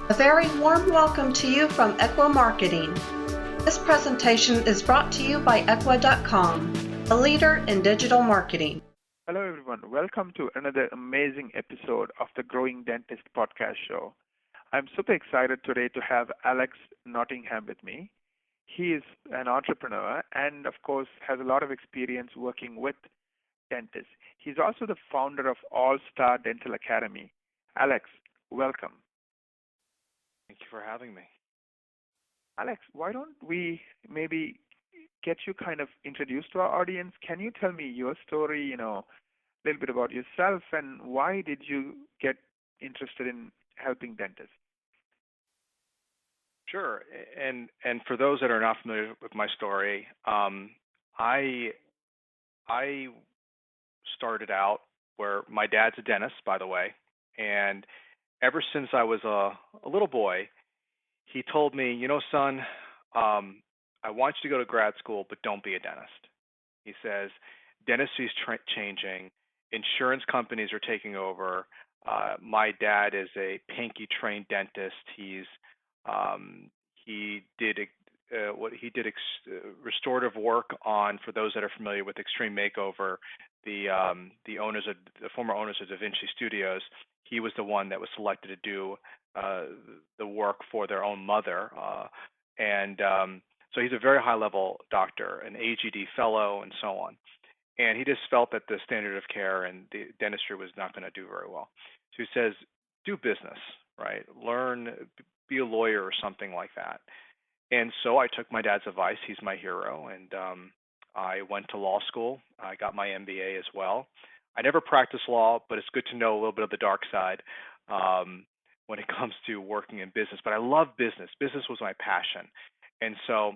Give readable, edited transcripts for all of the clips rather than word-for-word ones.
A very warm welcome to you from Equa Marketing. This presentation is brought to you by Equa.com, a leader in digital marketing. Hello, everyone. Welcome to another amazing episode of the Growing Dentist podcast show. I'm super excited today to have Alex Nottingham with me. He is an entrepreneur and, of course, has a lot of experience working with dentists. He's also the founder of All Star Dental Academy. Alex, welcome. Thank you for having me. Alex, why don't we maybe get you kind of introduced to our audience? Can you tell me your story, a little bit about yourself, and why did you get interested in helping dentists? Sure. And for those that are not familiar with my story, I started out where my dad's a dentist, by the way, and ever since I was a little boy, he told me, son, I want you to go to grad school, but don't be a dentist. He says, dentistry is changing. Insurance companies are taking over. My dad is a Pinky trained dentist. He did restorative work on, for those that are familiar with Extreme Makeover, the former owners of Da Vinci Studios. He was the one that was selected to do the work for their own mother, so he's a very high-level doctor, an AGD fellow, and so on. And he just felt that the standard of care and the dentistry was not going to do very well. So he says, do business, right? Learn, be a lawyer or something like that. And so I took my dad's advice. He's my hero. And I went to law school. I got my MBA as well. I never practiced law, but it's good to know a little bit of the dark side when it comes to working in business. But I love business. Business was my passion. And so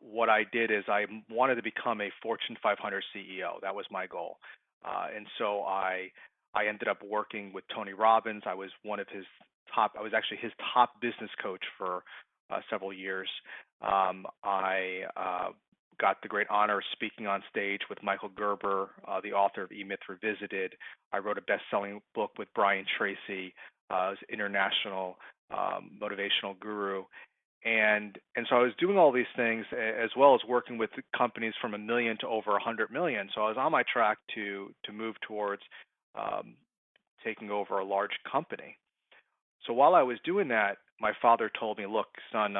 what I did is I wanted to become a Fortune 500 CEO. That was my goal. And so I ended up working with Tony Robbins. I was I was actually his top business coach for several years. I got the great honor of speaking on stage with Michael Gerber, the author of E-Myth Revisited. I wrote a best-selling book with Brian Tracy, international motivational guru. And so I was doing all these things as well as working with companies from $1 million to over $100 million. So I was on my track to move towards taking over a large company. So while I was doing that, my father told me, look, son,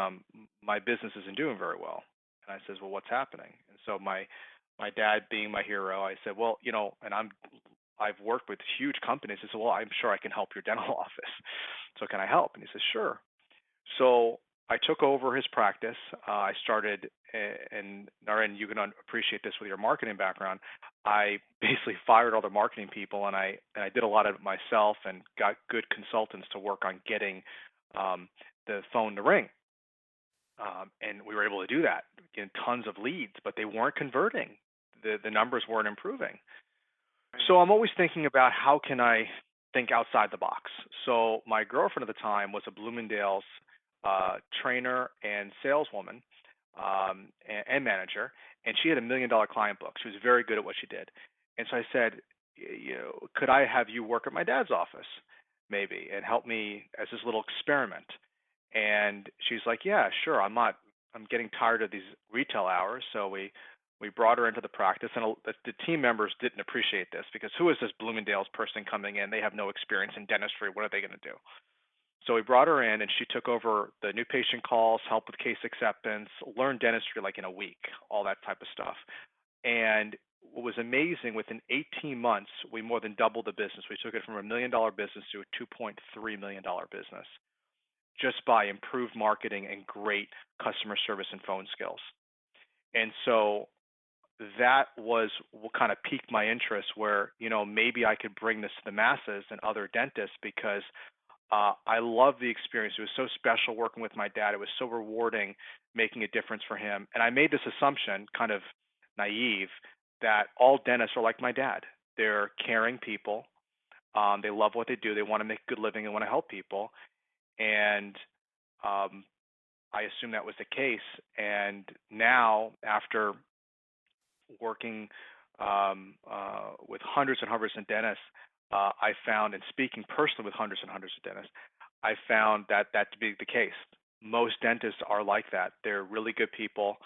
my business isn't doing very well. And I says, well, what's happening? And so my dad being my hero, I said, well, and I've worked with huge companies. I said, well, I'm sure I can help your dental office. So can I help? And he says, sure. So I took over his practice. I started, and Naren, you can appreciate this with your marketing background. I basically fired all the marketing people, and I did a lot of it myself, and got good consultants to work on getting the phone to ring. And we were able to do that, getting tons of leads, but they weren't converting. The numbers weren't improving. So I'm always thinking about how can I think outside the box. So my girlfriend at the time was a Bloomingdale's trainer and saleswoman and manager, and she had $1 million client book. She was very good at what she did. And so I said, could I have you work at my dad's office maybe and help me as this little experiment? And she's like, yeah, sure. I'm getting tired of these retail hours. So we brought her into the practice, and the team members didn't appreciate this because who is this Bloomingdale's person coming in? They have no experience in dentistry. What are they going to do? So we brought her in, and she took over the new patient calls, help with case acceptance, learned dentistry like in a week, all that type of stuff. And what was amazing, within 18 months, we more than doubled the business. We took it from $1 million business to a $2.3 million business just by improved marketing and great customer service and phone skills. And so that was what kind of piqued my interest, where, maybe I could bring this to the masses and other dentists, because I love the experience. It was so special working with my dad. It was so rewarding making a difference for him. And I made this assumption, kind of naive, that all dentists are like my dad. They're caring people. They love what they do. They want to make a good living and want to help people. And I assumed that was the case. And now, after working with hundreds and hundreds of dentists, I found, and speaking personally with hundreds and hundreds of dentists, I found that to be the case. Most dentists are like that. They're really good people.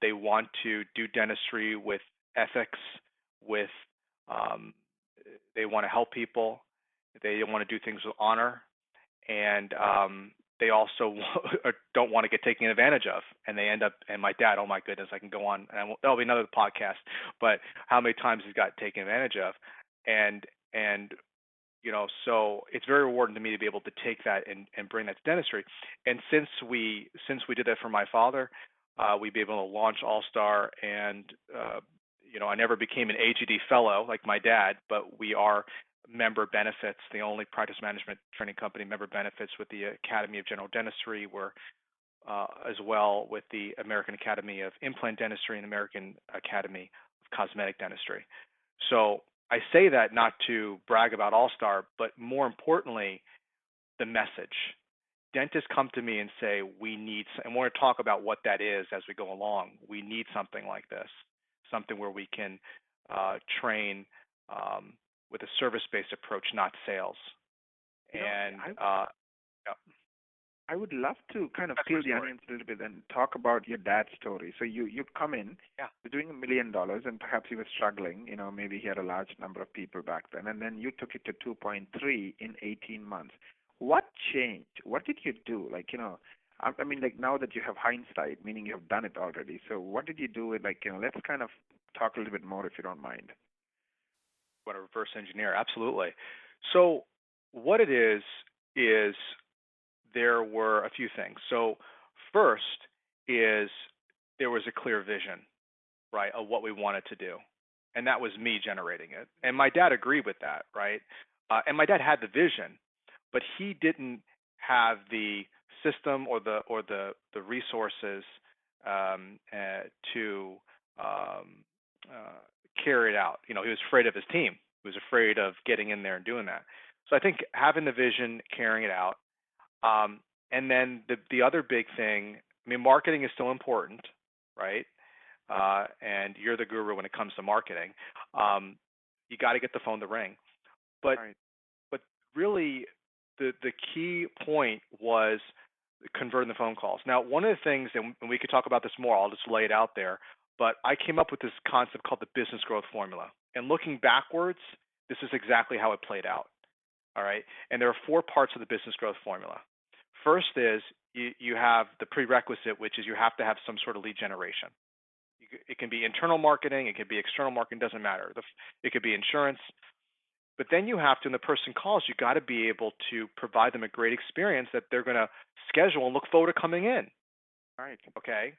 They want to do dentistry with ethics, with um, they want to help people. They want to do things with honor, and they also don't want to get taken advantage of. And they end up. And my dad, oh my goodness, I can go on, and that'll be another podcast. But how many times he's got taken advantage of, and so it's very rewarding to me to be able to take that and bring that to dentistry. And since we did that for my father, we've been able to launch All Star, and I never became an AGD fellow like my dad, but we are member benefits, the only practice management training company member benefits with the Academy of General Dentistry. We're as well with the American Academy of Implant Dentistry and American Academy of Cosmetic Dentistry. So I say that not to brag about All Star, but more importantly, the message. Dentists come to me and say, we need, and we're going to talk about what that is as we go along. We need something like this, something where we can train with a service-based approach, not sales. And I would love to kind of peel the onions a little bit and talk about your dad's story. So you come in, you're doing $1 million, and perhaps he was struggling. Maybe he had a large number of people back then, and then you took it to 2.3 in 18 months. What changed? What did you do? I mean, now that you have hindsight, meaning you have done it already. So what did you do with, let's kind of talk a little bit more if you don't mind. Want to reverse engineer? Absolutely. So what it is there were a few things. So first is there was a clear vision, right, of what we wanted to do. And that was me generating it. And my dad agreed with that, right? And my dad had the vision, but he didn't have the system or the resources to carry it out. He was afraid of his team. He was afraid of getting in there and doing that. So I think having the vision, carrying it out, and then the other big thing, I mean, marketing is still important, right? And you're the guru when it comes to marketing. You got to get the phone to ring. But really, the key point was converting the phone calls. Now, one of the things, and we could talk about this more, I'll just lay it out there, but I came up with this concept called the business growth formula. And looking backwards, this is exactly how it played out. All right. And there are 4 parts of the business growth formula. First is you have the prerequisite, which is you have to have some sort of lead generation. It can be internal marketing, it could be external marketing, doesn't matter. It could be insurance. But then you have to, when the person calls, you got to be able to provide them a great experience that they're going to schedule and look forward to coming in. Right. Okay.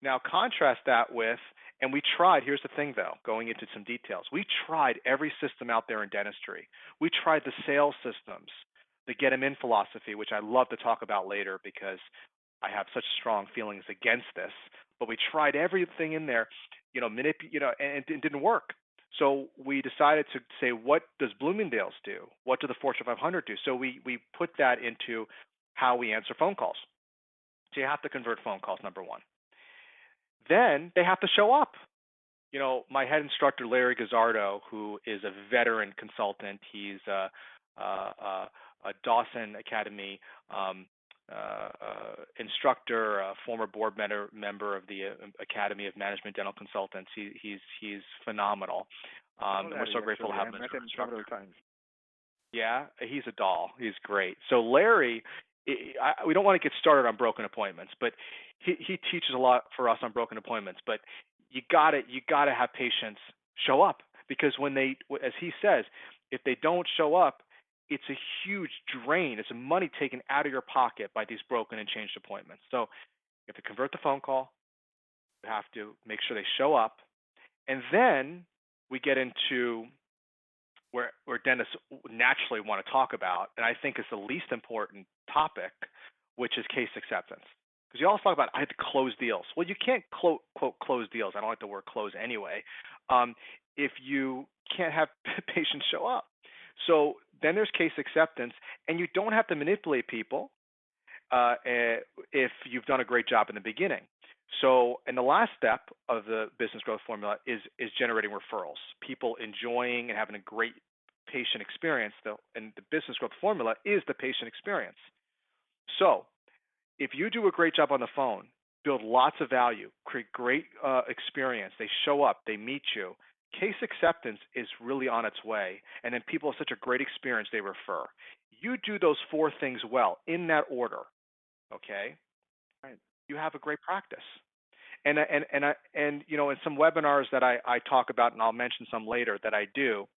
Now contrast that with, and we tried, here's the thing though, going into some details. We tried every system out there in dentistry. We tried the sales systems, the get them in philosophy, which I love to talk about later because I have such strong feelings against this. But we tried everything in there, and it didn't work. So we decided to say, what does Bloomingdale's do? What do the Fortune 500 do? So we put that into how we answer phone calls. So you have to convert phone calls, number one. Then they have to show up. My head instructor, Larry Gazzardo, who is a veteran consultant, he's a Dawson Academy instructor, a former board member of the Academy of Management Dental Consultants. He's phenomenal. And we're so grateful to have him as an instructor. Several times. Yeah, he's a doll. He's great. So Larry, we don't want to get started on broken appointments, but he teaches a lot for us on broken appointments. But you gotta have patients show up, because when they, as he says, if they don't show up, it's a huge drain. It's money taken out of your pocket by these broken and changed appointments. So you have to convert the phone call. You have to make sure they show up. And then we get into where dentists naturally want to talk about, and I think is the least important topic, which is case acceptance. Because you always talk about, I have to close deals. Well, you can't quote close deals. I don't like the word close anyway. If you can't have patients show up. So then there's case acceptance, and you don't have to manipulate people if you've done a great job in the beginning. So, and the last step of the business growth formula is generating referrals, people enjoying and having a great patient experience, and the business growth formula is the patient experience. So if you do a great job on the phone, build lots of value, create great experience, they show up, they meet you, case acceptance is really on its way, and then people have such a great experience they refer. You do those 4 things well in that order, okay? Right. You have a great practice. And in some webinars that I talk about, and I'll mention some later that I do,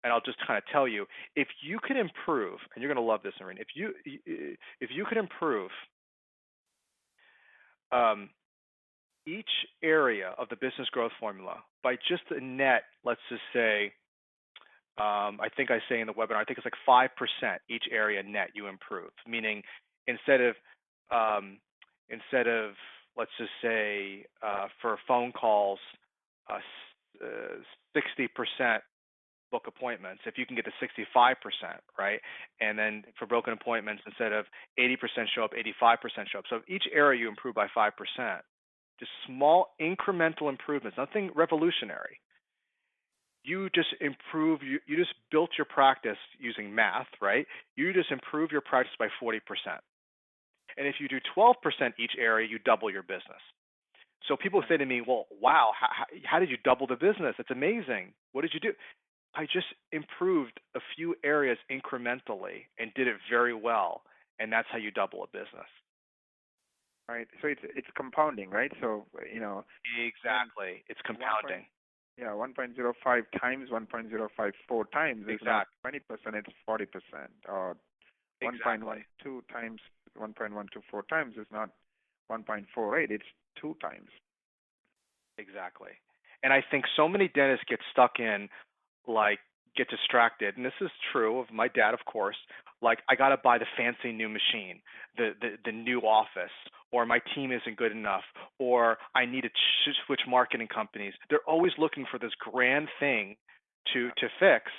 and I'll just kind of tell you, if you can improve, and you're going to love this, Naren, if you can improve each area of the business growth formula by just a net, let's just say, I think I say in the webinar, I think it's like 5% each area net you improve, meaning instead of let's just say for phone calls, 60% book appointments, if you can get to 65%, right? And then for broken appointments, instead of 80% show up, 85% show up. So each area you improve by 5%, just small incremental improvements, nothing revolutionary. You just improve, you just built your practice using math, right? You just improve your practice by 40%. And if you do 12% each area, you double your business. So people say to me, well, wow, how did you double the business? That's amazing. What did you do? I just improved a few areas incrementally and did it very well. And that's how you double a business. Right. So it's compounding, right? So, Exactly. It's compounding. 1.05 times 1.054 times is not 20%, it's 40%. Or 1.12 times 1.124 times is not 1.48, it's 2 times. Exactly. And I think so many dentists get stuck in, get distracted, and this is true of my dad, of course, I got to buy the fancy new machine, the new office, or my team isn't good enough, or I need to switch marketing companies. They're always looking for this grand thing to fix,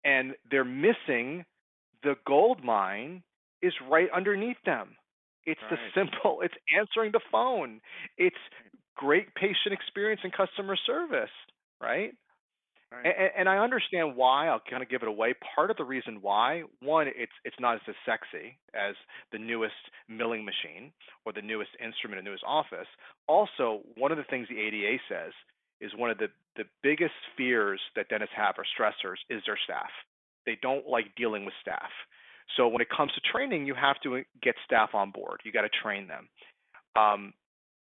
and they're missing the gold mine is right underneath them. It's the simple, it's answering the phone. It's great patient experience and customer service, right? And I understand why. I'll kind of give it away. Part of the reason why, one, it's not as sexy as the newest milling machine or the newest instrument, the newest office. Also, one of the things the ADA says is one of the biggest fears that dentists have or stressors is their staff. They don't like dealing with staff. So when it comes to training, you have to get staff on board. You got to train them.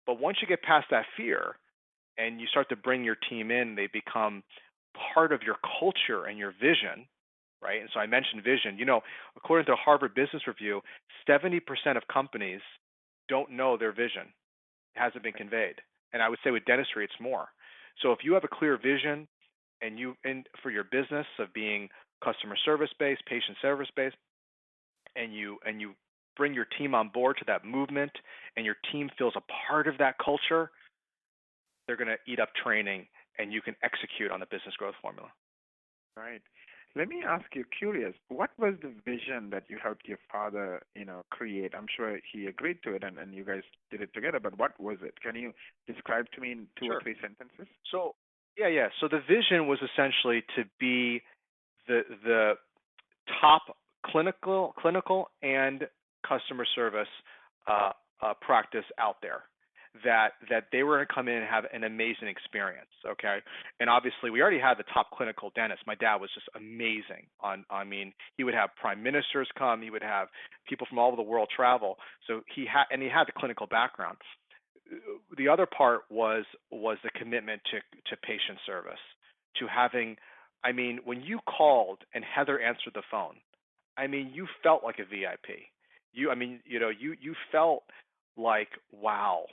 But once you get past that fear and you start to bring your team in, they become part of your culture and your vision, right? And so I mentioned vision. According to Harvard Business Review, 70% of companies don't know their vision. It hasn't been conveyed. And I would say with dentistry, it's more. So if you have a clear vision and for your business of being customer service based, patient service based, and you bring your team on board to that movement, and your team feels a part of that culture, they're going to eat up training, and you can execute on the business growth formula. Right. Let me ask you, curious, what was the vision that you helped your father, create? I'm sure he agreed to it, and you guys did it together, but what was it? Can you describe to me in 2 or 3 sentences? So, yeah. So the vision was essentially to be the top clinical and customer service practice out there. That they were going to come in and have an amazing experience, okay? And obviously, we already had the top clinical dentist. My dad was just amazing. He would have prime ministers come. He would have people from all over the world travel. So he had the clinical background. The other part was the commitment to patient service, to having. When you called and Heather answered the phone, you felt like a VIP. You felt like, wow.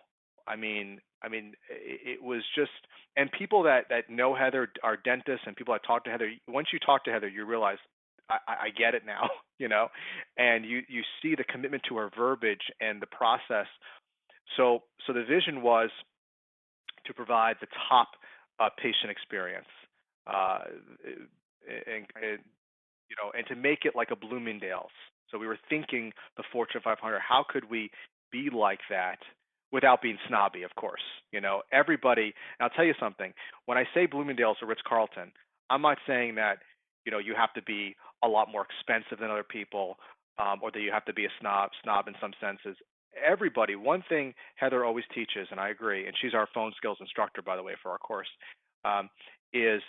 It was just, and people that know Heather are dentists, and people that talk to Heather, once you talk to Heather, you realize, I get it now, and you see the commitment to her verbiage and the process. So the vision was to provide the top patient experience, and to make it like a Bloomingdale's. So we were thinking the Fortune 500, how could we be like that? Without being snobby, of course. Everybody, and I'll tell you something, when I say Bloomingdale's or Ritz-Carlton, I'm not saying that you have to be a lot more expensive than other people, or that you have to be a snob in some senses. Everybody, one thing Heather always teaches, and I agree, and she's our phone skills instructor, by the way, for our course, is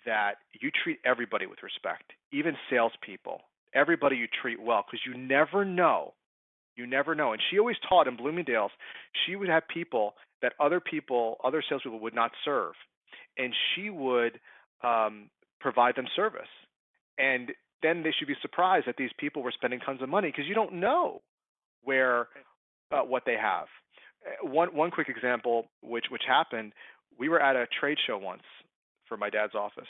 that you treat everybody with respect, even salespeople. Everybody you treat well, because you never know. You never know. And she always taught in Bloomingdale's, she would have people that other salespeople would not serve, and she would provide them service. And then they should be surprised that these people were spending tons of money, because you don't know what they have. One quick example, which happened, we were at a trade show once for my dad's office,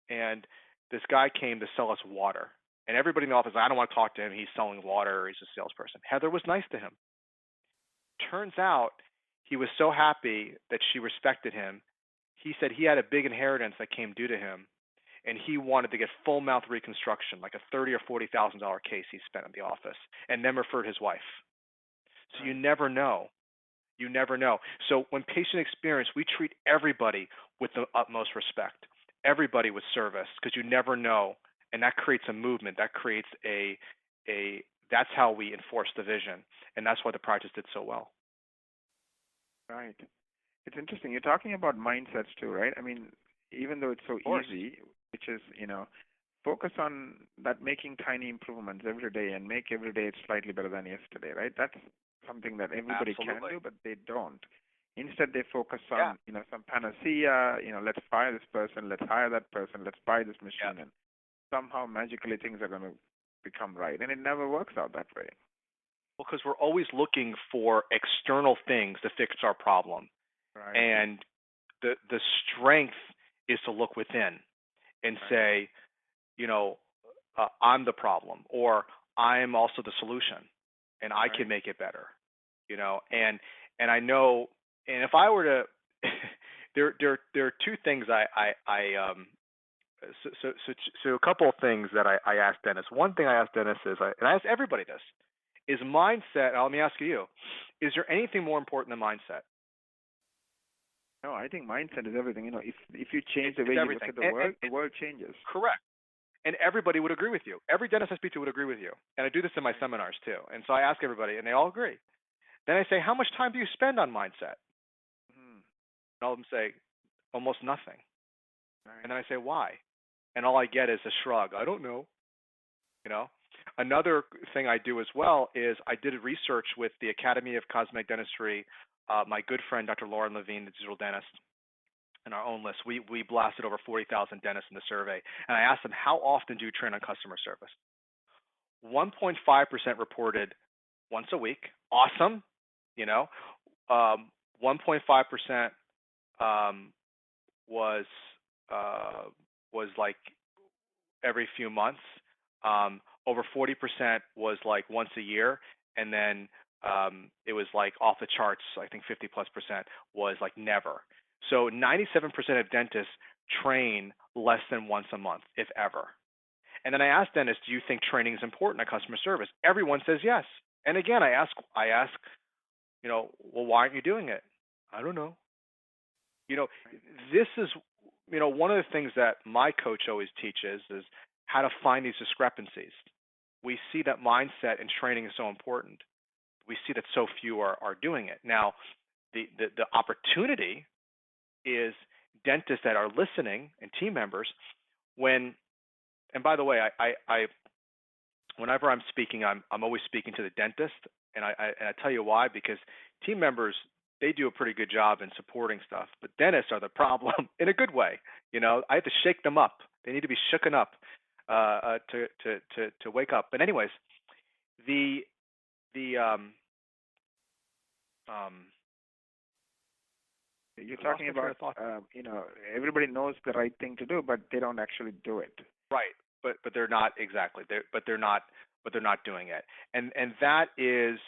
and this guy came to sell us water. And everybody in the office, I don't want to talk to him. He's selling water, or he's a salesperson. Heather was nice to him. Turns out he was so happy that she respected him. He said he had a big inheritance that came due to him, and he wanted to get full mouth reconstruction, like a $30,000 or $40,000 case he spent in the office, and then referred his wife. So you never know. You never know. So when patient experience, we treat everybody with the utmost respect, everybody with service, because you never know, and that creates a movement. That creates that's how we enforce the vision, and that's why the practice did so well. Right. It's interesting. You're talking about mindsets too, right? I mean, even though it's so easy, which is, focus on that, making tiny improvements every day and make every day slightly better than yesterday, right? That's something that everybody can do, but they don't. Instead, they focus on, some panacea, let's fire this person, let's hire that person, let's buy this machine, and somehow magically things are going to become right. And it never works out that way. Well, because we're always looking for external things to fix our problem. Right. And the strength is to look within and say, I'm the problem, or I'm also the solution, and I can make it better. And I know, and if I were to, there are two things so a couple of things that I asked Dennis. One thing I asked Dennis is, and I ask everybody this, is mindset. Let me ask you, is there anything more important than mindset? No, I think mindset is everything. If you change the way you look at the world changes. Correct. And everybody would agree with you. Every dentist I speak to would agree with you. And I do this in my seminars too. And so I ask everybody, and they all agree. Then I say, how much time do you spend on mindset? And all of them say, almost nothing. Right. And then I say, why? And all I get is a shrug. I don't know. Another thing I do as well is I did research with the Academy of Cosmetic Dentistry, my good friend, Dr. Lauren Levine, the digital dentist, in our own list. We blasted over 40,000 dentists in the survey. And I asked them, how often do you train on customer service? 1.5% reported once a week. Awesome. 1.5% was like every few months. Over 40% was like once a year, and then it was like off the charts. I think 50+% was like never. So 97% of dentists train less than once a month, if ever. And then I asked dentists, do you think training is important at customer service? Everyone says yes. And again, I ask, well, why aren't you doing it? I don't know. This is, one of the things that my coach always teaches is how to find these discrepancies. We see that mindset and training is so important. We see that so few are doing it. Now, the opportunity is dentists that are listening and team members and by the way, I whenever I'm speaking, I'm always speaking to the dentist, and I tell you why, because team members, they do a pretty good job in supporting stuff, but dentists are the problem in a good way. I have to shake them up. They need to be shooken up to wake up. But anyways, you're talking about everybody knows the right thing to do, but they don't actually do it. Right, but they're not exactly. They're not doing it. And that is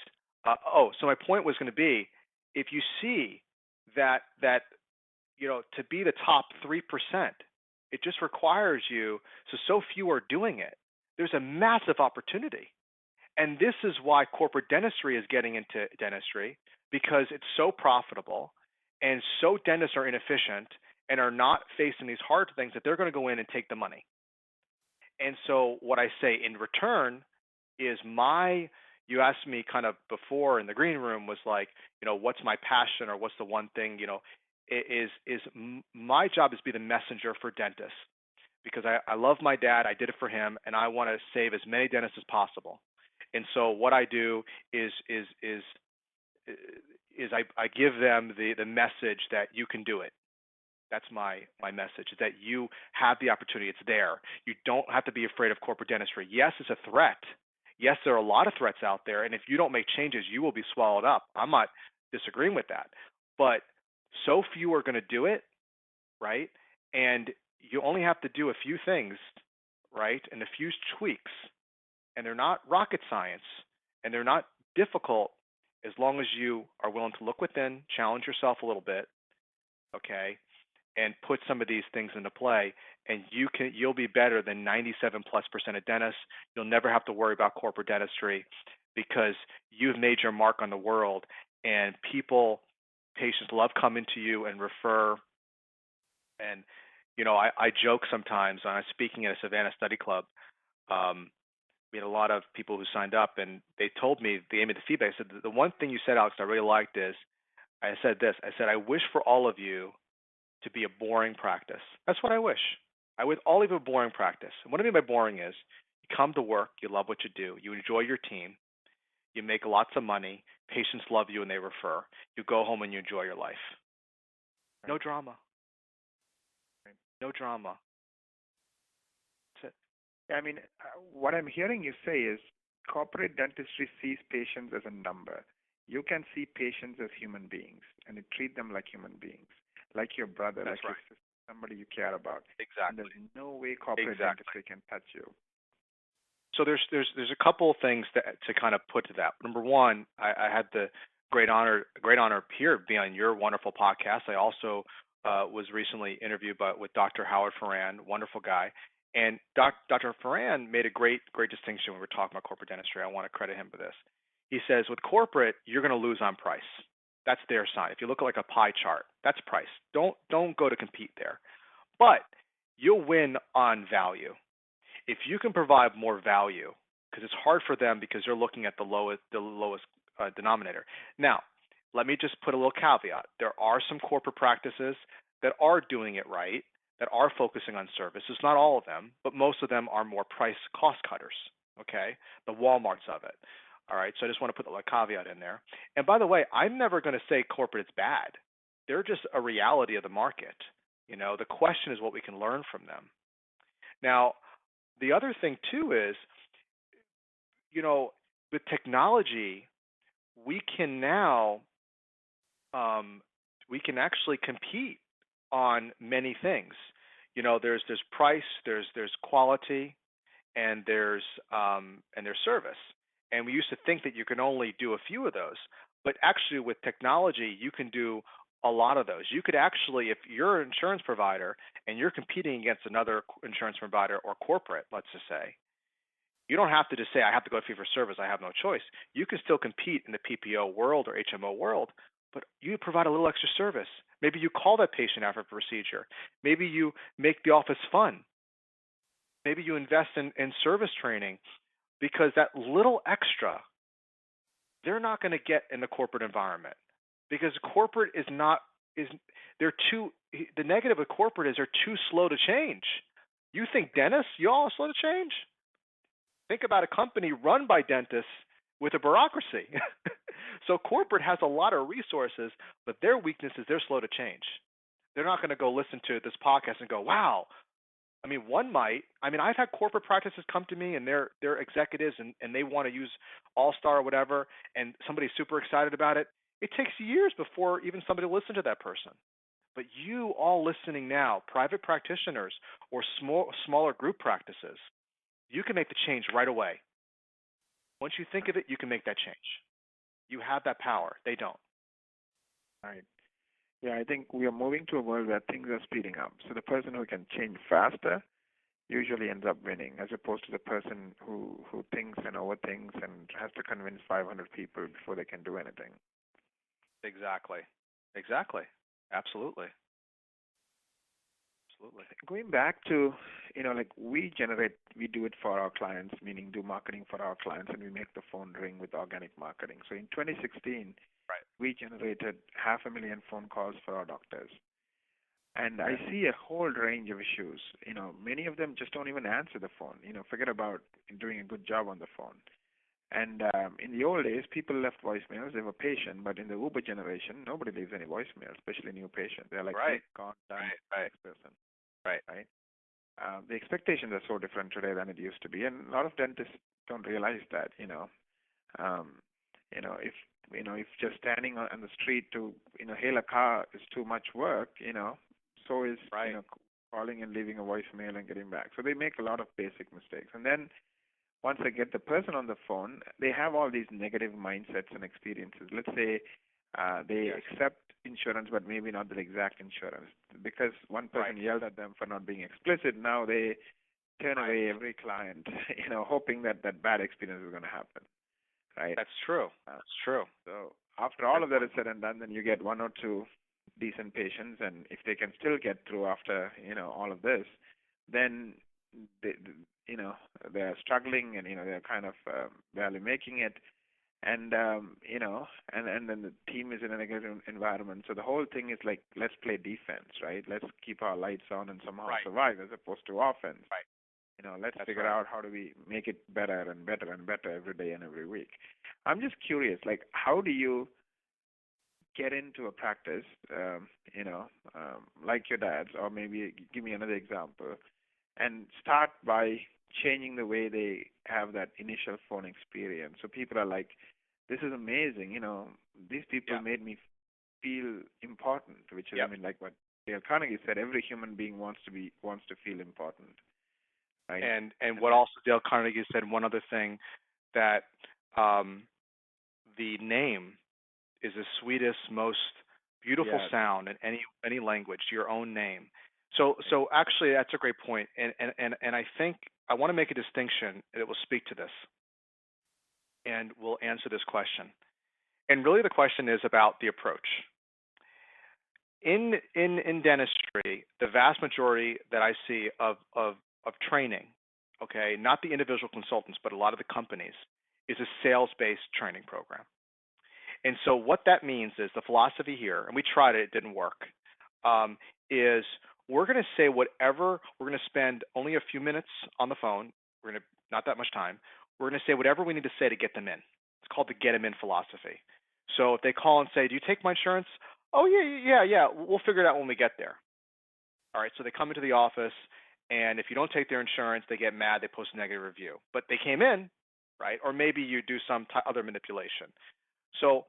so my point was going to be, if you see that to be the top 3%, it just requires you. So few are doing it. There's a massive opportunity, and this is why corporate dentistry is getting into dentistry, because it's so profitable. And so dentists are inefficient and are not facing these hard things that they're going to go in and take the money. And so what I say in return is you asked me kind of before in the green room was like, what's my passion or what's the one thing, my job is to be the messenger for dentists because I love my dad. I did it for him, and I want to save as many dentists as possible. And so what I do is I give them the message that you can do it. That's my message, is that you have the opportunity. It's there. You don't have to be afraid of corporate dentistry. Yes, it's a threat. Yes, there are a lot of threats out there, and if you don't make changes, you will be swallowed up. I'm not disagreeing with that. But so few are going to do it, right? And you only have to do a few things, right, and a few tweaks, and they're not rocket science, and they're not difficult as long as you are willing to look within, challenge yourself a little bit, okay, and put some of these things into play, and you'll be better than 97+% of dentists. You'll never have to worry about corporate dentistry because you've made your mark on the world, and patients love coming to you and refer. And I joke sometimes when I'm speaking at a Savannah Study Club. We had a lot of people who signed up, and they gave me the feedback. I said, the one thing you said, Alex, I really liked is, I said this. I said, I wish for all of you to be a boring practice. That's what I wish. I would all of you a boring practice. And what I mean by boring is you come to work, you love what you do, you enjoy your team, you make lots of money, patients love you and they refer. You go home and you enjoy your life. No drama. No drama. That's it. Yeah, I mean, what I'm hearing you say is corporate dentistry sees patients as a number. You can see patients as human beings and you treat them like human beings, like your brother, That's like right. your sister, somebody you care about. Exactly. And there's no way corporate dentistry can touch you. So there's a couple of things to kind of put to that. Number one, I had the great honor here of being on your wonderful podcast. I also was recently interviewed with Dr. Howard Ferran, wonderful guy. And Dr. Ferran made a great distinction when we were talking about corporate dentistry. I want to credit him for this. He says, with corporate, you're going to lose on price. That's their sign. If you look at like a pie chart, that's price. Don't go to compete there. But you'll win on value. If you can provide more value, because it's hard for them because they're looking at the lowest denominator. Now, let me just put a little caveat. There are some corporate practices that are doing it right, that are focusing on services. Not all of them, but most of them are more price cost cutters, okay? The Walmarts of it. All right, so I just want to put a little caveat in there. And by the way, I'm never going to say corporate is bad. They're just a reality of the market. The question is what we can learn from them. Now, the other thing too is, with technology, we can now we can actually compete on many things. There's price, there's quality, and there's service. And we used to think that you can only do a few of those, but actually with technology, you can do a lot of those. You could actually, if you're an insurance provider and you're competing against another insurance provider or corporate, let's just say, you don't have to just say, I have to go to fee for service, I have no choice. You can still compete in the PPO world or HMO world, but you provide a little extra service. Maybe you call that patient after a procedure. Maybe you make the office fun. Maybe you invest in service training, because that little extra, they're not going to get in the corporate environment, because corporate the negative of corporate is they're too slow to change. You think dentists, you all are slow to change? Think about a company run by dentists with a bureaucracy. So corporate has a lot of resources, but their weakness is they're slow to change. They're not going to go listen to this podcast and go, wow. I mean, one might. I mean, I've had corporate practices come to me and they're executives and they want to use All-Star or whatever, and somebody's super excited about it. It takes years before even somebody will listen to that person. But you all listening now, private practitioners or smaller group practices, you can make the change right away. Once you think of it, you can make that change. You have that power. They don't. Right. Yeah, I think we are moving to a world where things are speeding up. So the person who can change faster usually ends up winning, as opposed to the person who thinks and overthinks and has to convince 500 people before they can do anything. Exactly. Absolutely. Absolutely. Going back to, like we do it for our clients, meaning do marketing for our clients, and we make the phone ring with organic marketing. So in 2016, Right. we generated 500,000 phone calls for our doctors. And I Okay. see a whole range of issues. Many of them just don't even answer the phone. Forget about doing a good job on the phone. And in the old days, people left voicemails. They were patient, but in the Uber generation, nobody leaves any voicemails, especially new patients. They're like, Right. click, gone, done, Right. Right. next person, Right. right? The expectations are so different today than it used to be, and a lot of dentists don't realize that. Um, if if just standing on the street to hail a car is too much work, so is Right. calling and leaving a voicemail and getting back. So they make a lot of basic mistakes, and then once they get the person on the phone, they have all these negative mindsets and experiences. Let's say they Yes. accept insurance, but maybe not the exact insurance. Because one person Right. yelled at them for not being explicit, now they turn Right. away every client, hoping that that bad experience is going to happen, right? That's true. Uh, That's true. so after all of that is said and done, then you get one or two decent patients, and if they can still get through after all of this, then they, you know they're struggling, and they're kind of barely making it, and and then the team is in a negative environment. So the whole thing is like, let's play defense, right? Let's keep our lights on and somehow Right. survive, as opposed to offense. Right. Let's That's figure right. out how do we make it better and better and better every day and every week. I'm just curious, like, how do you get into a practice, like your dad's, or maybe give me another example, and start by changing the way they have that initial phone experience. So people are like, this is amazing, these people Yeah. made me feel important, which is, Yep. like what Dale Carnegie said, every human being wants to feel important, right? And And what that, also Dale Carnegie said, one other thing, that um, the name is the sweetest, most beautiful yeah, sound in any language. Your own name. So actually, that's a great point. And I think I want to make a distinction that will speak to this, and will answer this question. And really, the question is about the approach. In dentistry, the vast majority that I see of training, okay, not the individual consultants, but a lot of the companies, is a sales-based training program. And so what that means is the philosophy here, and we tried it, it didn't work, is we're going to say whatever, we're going to spend only a few minutes on the phone, we're going to, not that much time, we're going to say whatever we need to say to get them in. It's called the get them in philosophy. So if they call and say, do you take my insurance? Oh, yeah, we'll figure it out when we get there. All right, so they come into the office, and if you don't take their insurance, they get mad, they post a negative review. But they came in, right? Or maybe you do some other manipulation. So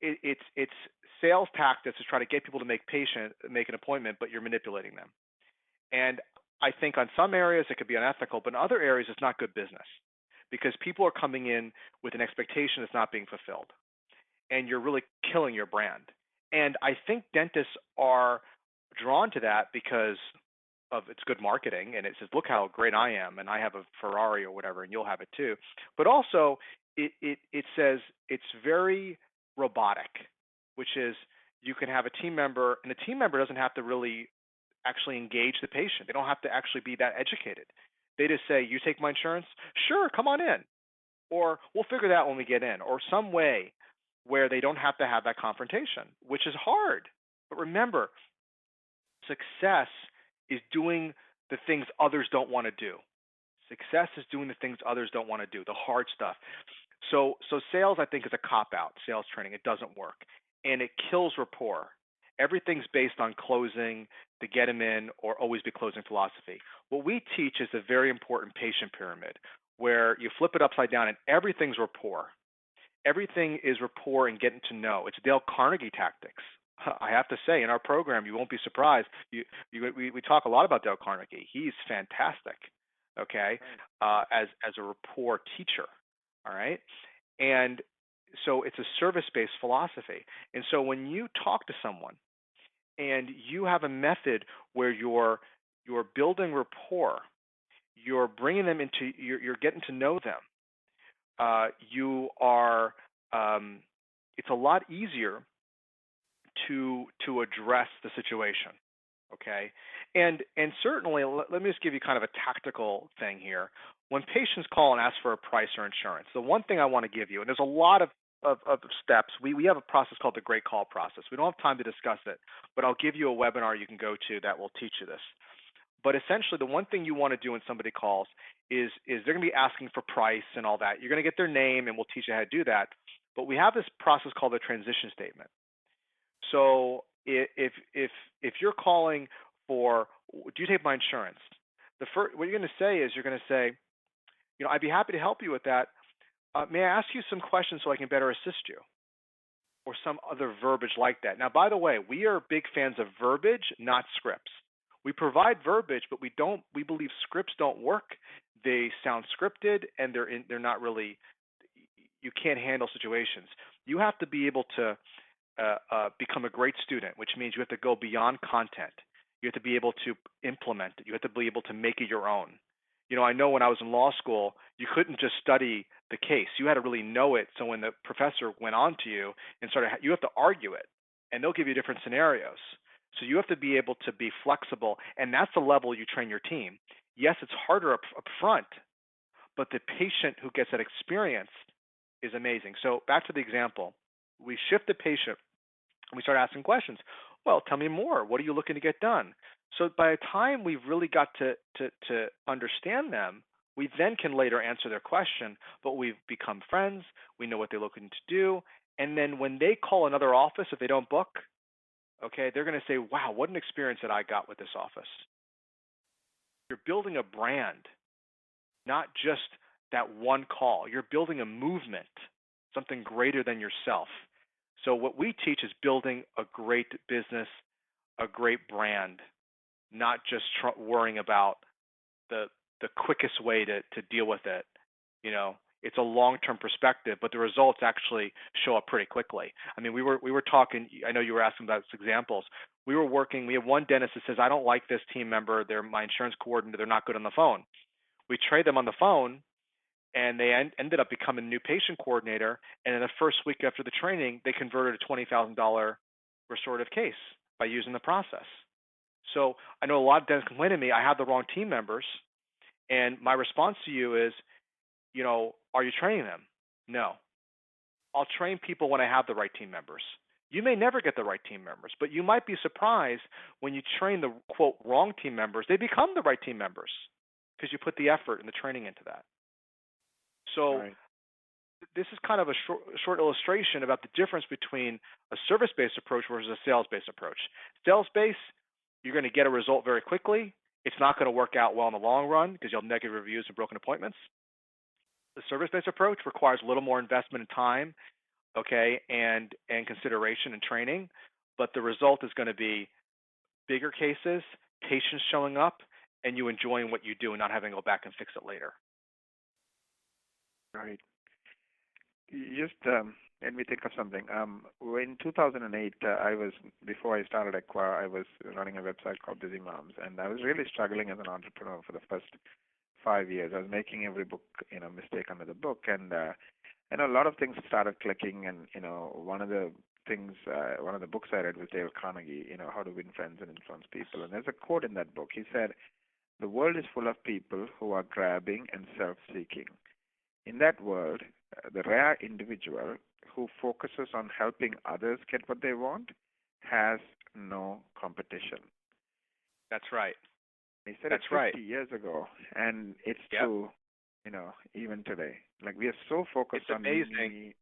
it's sales tactics to try to get people to make an appointment, but you're manipulating them. And I think on some areas it could be unethical, but in other areas it's not good business, because people are coming in with an expectation that's not being fulfilled, and you're really killing your brand. And I think dentists are drawn to that because of its good marketing, and it says, look how great I am, and I have a Ferrari or whatever, and you'll have it too. But also it says it's very robotic, which is you can have a team member, and the team member doesn't have to really actually engage the patient. They don't have to actually be that educated. They just say, you take my insurance? Sure, come on in. Or we'll figure that out when we get in, or some way where they don't have to have that confrontation, which is hard. But remember, success is doing the things others don't want to do. Success is doing the things others don't want to do, the hard stuff. So sales, I think, is a cop-out, sales training. It doesn't work. And it kills rapport. Everything's based on closing, the get them in, or always be closing philosophy. What we teach is a very important patient pyramid, where you flip it upside down and everything's rapport. Everything is rapport and getting to know. It's Dale Carnegie tactics. I have to say, in our program, you won't be surprised. We talk a lot about Dale Carnegie. He's fantastic, okay, as a rapport teacher, all right? And so it's a service-based philosophy. And so when you talk to someone and you have a method where you're building rapport, you're bringing them into, you're getting to know them, you are, it's a lot easier to address the situation. Okay, and certainly, let me just give you kind of a tactical thing here. When patients call and ask for a price or insurance, the one thing I want to give you, and there's a lot of steps. We have a process called the Great Call process. We don't have time to discuss it, but I'll give you a webinar you can go to that will teach you this. But essentially, the one thing you want to do when somebody calls is they're going to be asking for price and all that. You're going to get their name, and we'll teach you how to do that. But we have this process called the transition statement. So if you're calling for, do you take my insurance? What you're going to say is you're going to say, I'd be happy to help you with that. May I ask you some questions so I can better assist you? Or some other verbiage like that. Now, by the way, we are big fans of verbiage, not scripts. We provide verbiage, but we believe scripts don't work. They sound scripted, and they're not really, you can't handle situations. You have to be able to become a great student, which means you have to go beyond content. You have to be able to implement it. You have to be able to make it your own. I know when I was in law school, you couldn't just study the case. You had to really know it. So when the professor went on to you and you have to argue it, and they'll give you different scenarios. So you have to be able to be flexible, and that's the level you train your team. Yes, it's harder up front, but the patient who gets that experience is amazing. So back to the example, we shift the patient, and we start asking questions. Well, tell me more. What are you looking to get done? So by the time we've really got to understand them, we then can later answer their question, but we've become friends. We know what they're looking to do. And then when they call another office, if they don't book, okay, they're going to say, wow, what an experience that I got with this office. You're building a brand, not just that one call. You're building a movement, something greater than yourself. So what we teach is building a great business, a great brand, not just worrying about the quickest way to deal with it. It's a long-term perspective, but the results actually show up pretty quickly. I mean, we were talking. I know you were asking about examples. We have one dentist that says, I don't like this team member. They're my insurance coordinator. They're not good on the phone. We trade them on the phone, and they ended up becoming a new patient coordinator. And in the first week after the training, they converted a $20,000 restorative case by using the process. So I know a lot of dentists complain to me, I have the wrong team members. And my response to you is, are you training them? No. I'll train people when I have the right team members. You may never get the right team members, but you might be surprised when you train the, quote, wrong team members, they become the right team members because you put the effort and the training into that. So right. This is kind of a short illustration about the difference between a service-based approach versus a sales-based approach. Sales-based, you're going to get a result very quickly. It's not going to work out well in the long run because you'll have negative reviews and broken appointments. The service-based approach requires a little more investment in time, okay, and consideration and training, but the result is going to be bigger cases, patients showing up, and you enjoying what you do and not having to go back and fix it later. Right. Just let me think of something. In 2008, before I started Equa, I was running a website called Busy Moms, and I was really struggling as an entrepreneur for the first 5 years. I was making every book, mistake under the book, and a lot of things started clicking. And one of the books I read was Dale Carnegie, How to Win Friends and Influence People. And there's a quote in that book. He said, "The world is full of people who are grabbing and self-seeking. In that world, the rare individual who focuses on helping others get what they want has no competition." That's right. He said it 50 years ago, and it's true, even today. Like, we are so focused on me.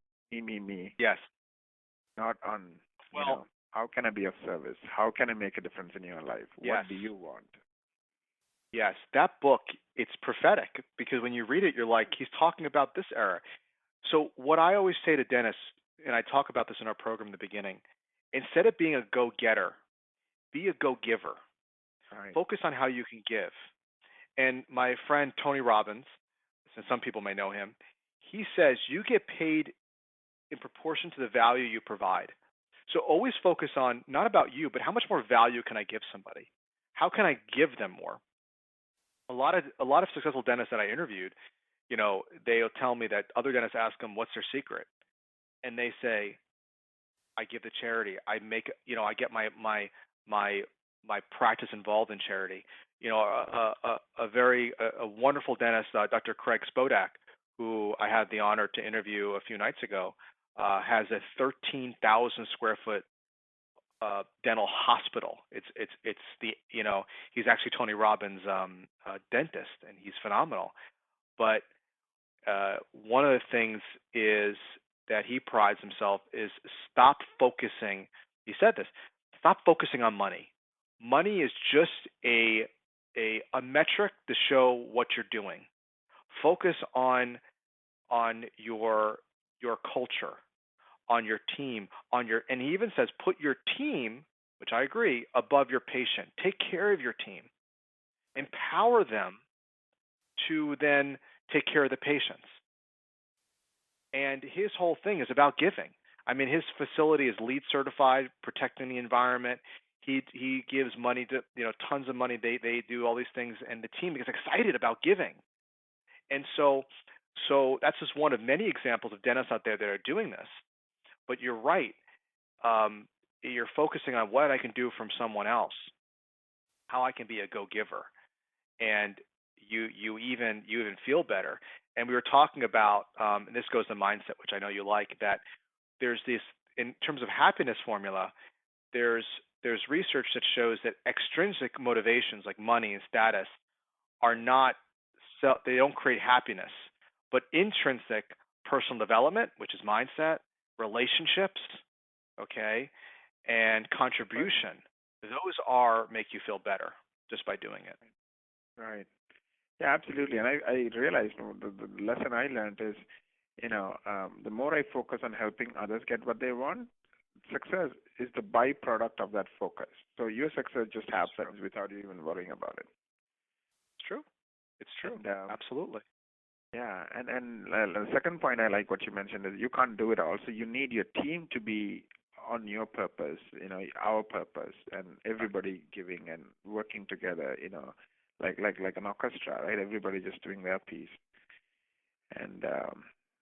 Yes. Not on, how can I be of service? How can I make a difference in your life? Yes. What do you want? Yes, that book, it's prophetic because when you read it, you're like, he's talking about this era. So what I always say to dentists, and I talk about this in our program in the beginning, instead of being a go-getter, be a go-giver. Right. Focus on how you can give. And my friend Tony Robbins, since some people may know him, he says you get paid in proportion to the value you provide. So always focus on not about you, but how much more value can I give somebody? How can I give them more? A lot of successful dentists that I interviewed, they'll tell me that other dentists ask them, what's their secret? And they say, I give to charity. I make, I get my my practice involved in charity. A wonderful dentist, Dr. Craig Spodak, who I had the honor to interview a few nights ago, has a 13,000 square foot dental hospital. It's the he's actually Tony Robbins' dentist, and he's phenomenal. But one of the things is that he prides himself is stop focusing. He said this: stop focusing on money. Money is just a metric to show what you're doing. Focus on your culture, on your team, and he even says put your team, which I agree, above your patient. Take care of your team. Empower them to then take care of the patients. And his whole thing is about giving. I mean, his facility is LEED certified, protecting the environment. He gives money to tons of money. They do all these things, and the team gets excited about giving. And so that's just one of many examples of dentists out there that are doing this. But you're right. You're focusing on what I can do from someone else, how I can be a go-giver, and you even feel better. And we were talking about, and this goes to mindset, which I know you like, that there's this, in terms of happiness formula, there's research that shows that extrinsic motivations like money and status are not, they don't create happiness, but intrinsic personal development, which is mindset, relationships, okay, and contribution, those make you feel better just by doing it. Right. Yeah, absolutely. And I realized the lesson I learned is, the more I focus on helping others get what they want, success is the byproduct of that focus. So your success just happens without you even worrying about it. It's true. It's true. And, absolutely. Yeah, and the second point I like what you mentioned is you can't do it all. So you need your team to be on your purpose, our purpose, and everybody giving and working together, like an orchestra, right? Everybody just doing their piece. And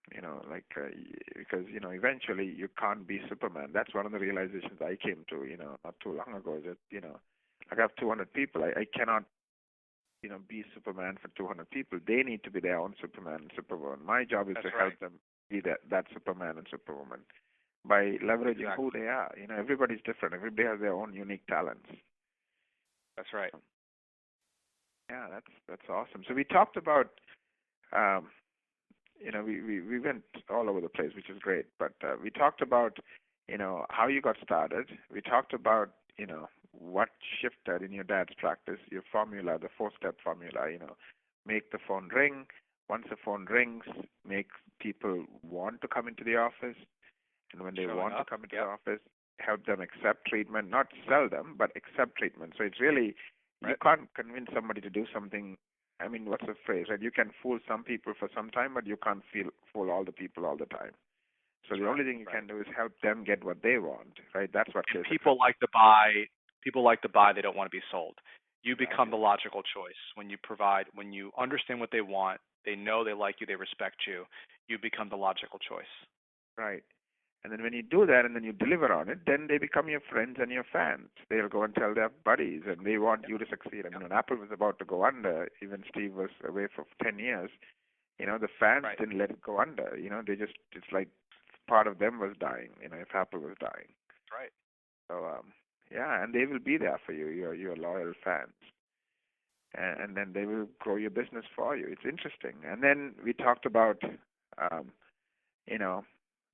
because eventually you can't be Superman. That's one of the realizations I came to, not too long ago. Is that I have 200 people. I cannot be Superman for 200 people. They need to be their own Superman and Superwoman. My job is to help them be that Superman and Superwoman by leveraging who they are. Everybody's different. Everybody has their own unique talents. That's right. Yeah, that's awesome. So we talked about, we went all over the place, which is great. But we talked about, how you got started. We talked about, what shifted in your dad's practice, your formula, the 4-step formula, make the phone ring. Once the phone rings, make people want to come into the office. And when they want to come into the office, help them accept treatment, not sell them, but accept treatment. So it's really, you can't convince somebody to do something. I mean, what's the phrase, right? You can fool some people for some time, but you can't fool all the people all the time. So the only thing you can do is help them get what they want, right? That's what people like to buy. People like to buy. They don't want to be sold. You become the logical choice when you understand what they want. They know they like you. They respect you. You become the logical choice. Right. And then when you do that and then you deliver on it, then they become your friends and your fans. They'll go and tell their buddies, and they want you to succeed. I mean, when Apple was about to go under, even Steve was away for 10 years, the fans didn't let it go under. They just, it's like part of them was dying, if Apple was dying. Right. So, and they will be there for you, your loyal fans. And then they will grow your business for you. It's interesting. And then we talked about,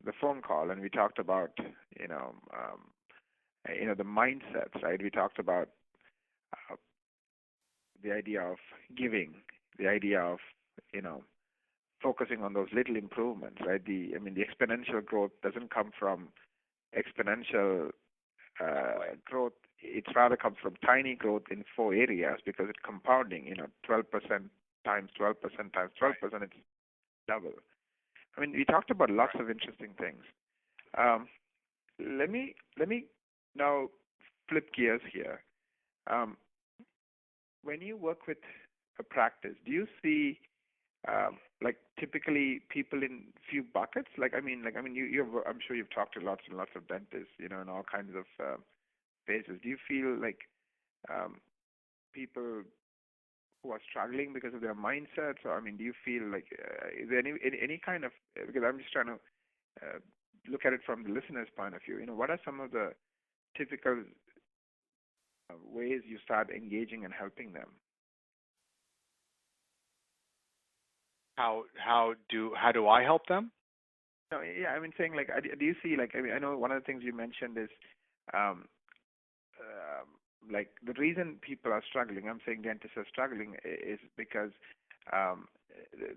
the phone call, and we talked about, the mindsets, right? We talked about the idea of giving, the idea of, focusing on those little improvements, right? The exponential growth doesn't come from exponential growth. It rather comes from tiny growth in 4 areas because it's compounding. 12% times 12% times 12%, it's double. I mean, we talked about lots of interesting things. Let me now flip gears here. When you work with a practice, do you see like typically people in few buckets? I'm sure you've talked to lots and lots of dentists, in all kinds of phases. Do you feel like people who are struggling because of their mindsets? Or I mean, do you feel like is there any kind of, because I'm just trying to look at it from the listener's point of view. What are some of the typical ways you start engaging and helping them? How do I help them? No, yeah, I mean, saying like, do you see like, I mean, I know one of the things you mentioned is, um, like the reason people are struggling. I'm saying dentists are struggling is because um,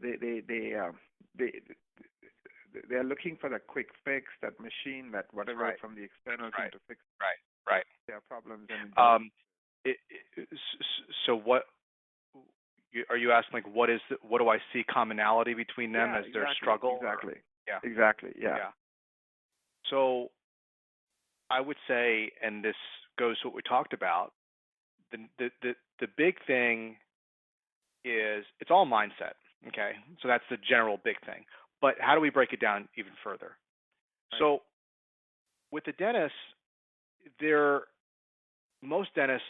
they they they um, they they are looking for that quick fix, that machine, that whatever Right. from the external thing Right. to fix Right. their problems, and Um, so what are you asking? Like, what do I see commonality between them yeah, as their exactly, struggle? exactly, Yeah. exactly, yeah, Yeah. So I would say, and this goes to what we talked about, the big thing is it's all mindset. Okay. So that's the general big thing. But how do we break it down even further? right. So with the dentist, most dentists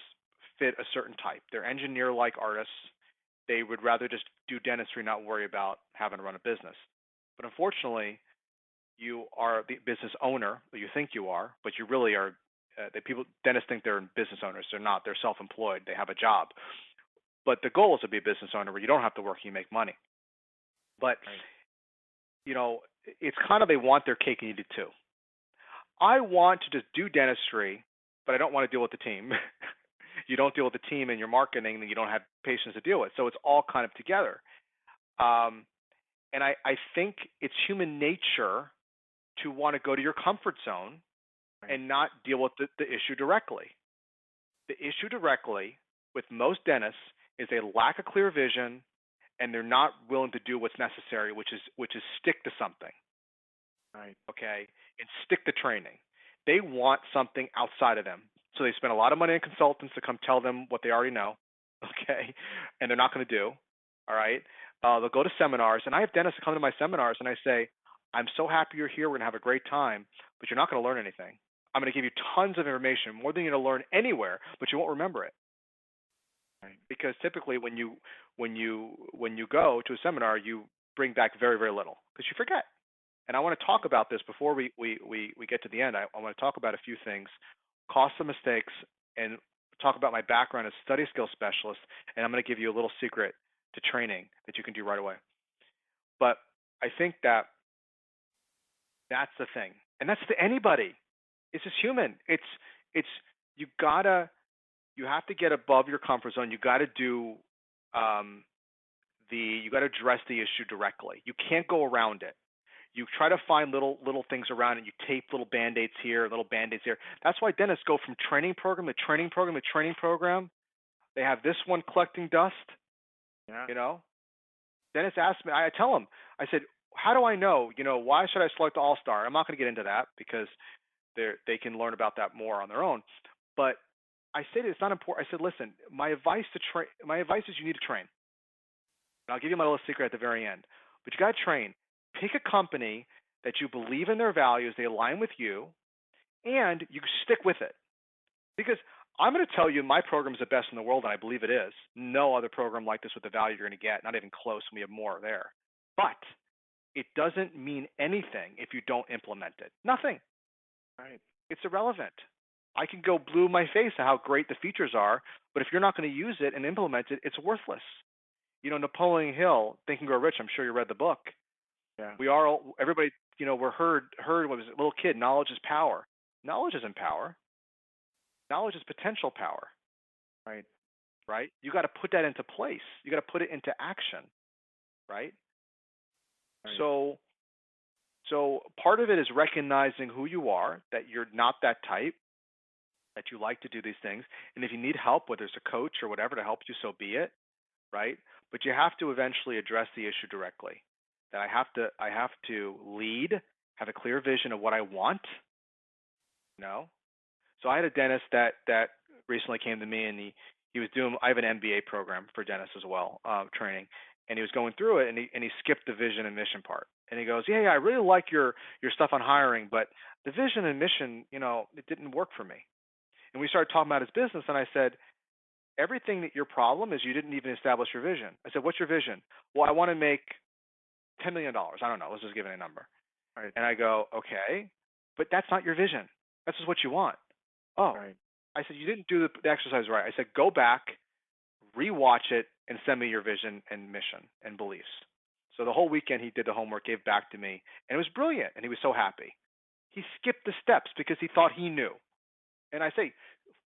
fit a certain type. They're engineer-like artists. They would rather just do dentistry, not worry about having to run a business. But unfortunately, you are the business owner, or you think you are, but you really are. Dentists think they're business owners. They're not. They're self-employed. They have a job. But the goal is to be a business owner where you don't have to work, you make money. But right. it's kind of they want their cake and eat it too. I want to just do dentistry, but I don't want to deal with the team. You don't deal with the team in your marketing, then you don't have patients to deal with. So it's all kind of together. And I think it's human nature to want to go to your comfort zone and not deal with the issue directly. The issue directly with most dentists is they lack a clear vision and they're not willing to do what's necessary, which is stick to something. Right. Okay, and stick to training. They want something outside of them, so they spend a lot of money on consultants to come tell them what they already know. Okay, and they're not going to do. All right, they'll go to seminars, and I have dentists come to my seminars, and I say, "I'm so happy you're here. We're going to have a great time, but you're not going to learn anything. I'm going to give you tons of information, more than you're going to learn anywhere, but you won't remember it." Right. Because typically, when you go to a seminar, you bring back very, very little because you forget. And I want to talk about this before we get to the end. I want to talk about a few things, costs and mistakes, and talk about my background as study skills specialist. And I'm going to give you a little secret to training that you can do right away. But I think that's the thing, and that's to anybody. It's just human. It's you have to get above your comfort zone. You got to do you got to address the issue directly. You can't go around it. You try to find little things around it. You tape little band-aids here, little band-aids here. That's why dentists go from training program to training program to training program. They have this one collecting dust. Yeah. Dentists ask me, I tell them, I said, how do I know? Why should I select All-Star? I'm not going to get into that because they can learn about that more on their own. But I said it's not important. I said, listen, my advice is you need to train. And I'll give you my little secret at the very end. But you got to train. Pick a company that you believe in their values, they align with you, and you stick with it. Because I'm going to tell you my program is the best in the world, and I believe it is. No other program like this with the value you're going to get, not even close, and we have more there. But it doesn't mean anything if you don't implement it. Nothing. Right. It's irrelevant. I can go blue in my face at how great the features are, but if you're not going to use it and implement it, it's worthless. Napoleon Hill, Think and Grow Rich, I'm sure you read the book. Yeah. Everybody, we're heard what was it, little kid, knowledge is power. Knowledge isn't power. Knowledge is potential power. Right. Right? You got to put that into place. You got to put it into action. Right? So part of it is recognizing who you are, that you're not that type, that you like to do these things. And if you need help, whether it's a coach or whatever to help you, so be it. Right? But you have to eventually address the issue directly. That I have to lead, have a clear vision of what I want. So I had a dentist that recently came to me, and he was doing. I have an MBA program for dentists as well, training, and he was going through it, and he skipped the vision and mission part. And he goes, yeah, I really like your stuff on hiring, but the vision and mission, it didn't work for me. And we started talking about his business, and I said, everything that your problem is you didn't even establish your vision. I said, what's your vision? Well, I want to make $10 million. I don't know. Let's just give it a number. Right. And I go, okay, but that's not your vision. That's just what you want. Oh, Right. I said, you didn't do the exercise right. I said, go back, rewatch it, and send me your vision and mission and beliefs. So the whole weekend he did the homework, gave back to me, and it was brilliant, and he was so happy. He skipped the steps because he thought he knew. And I say,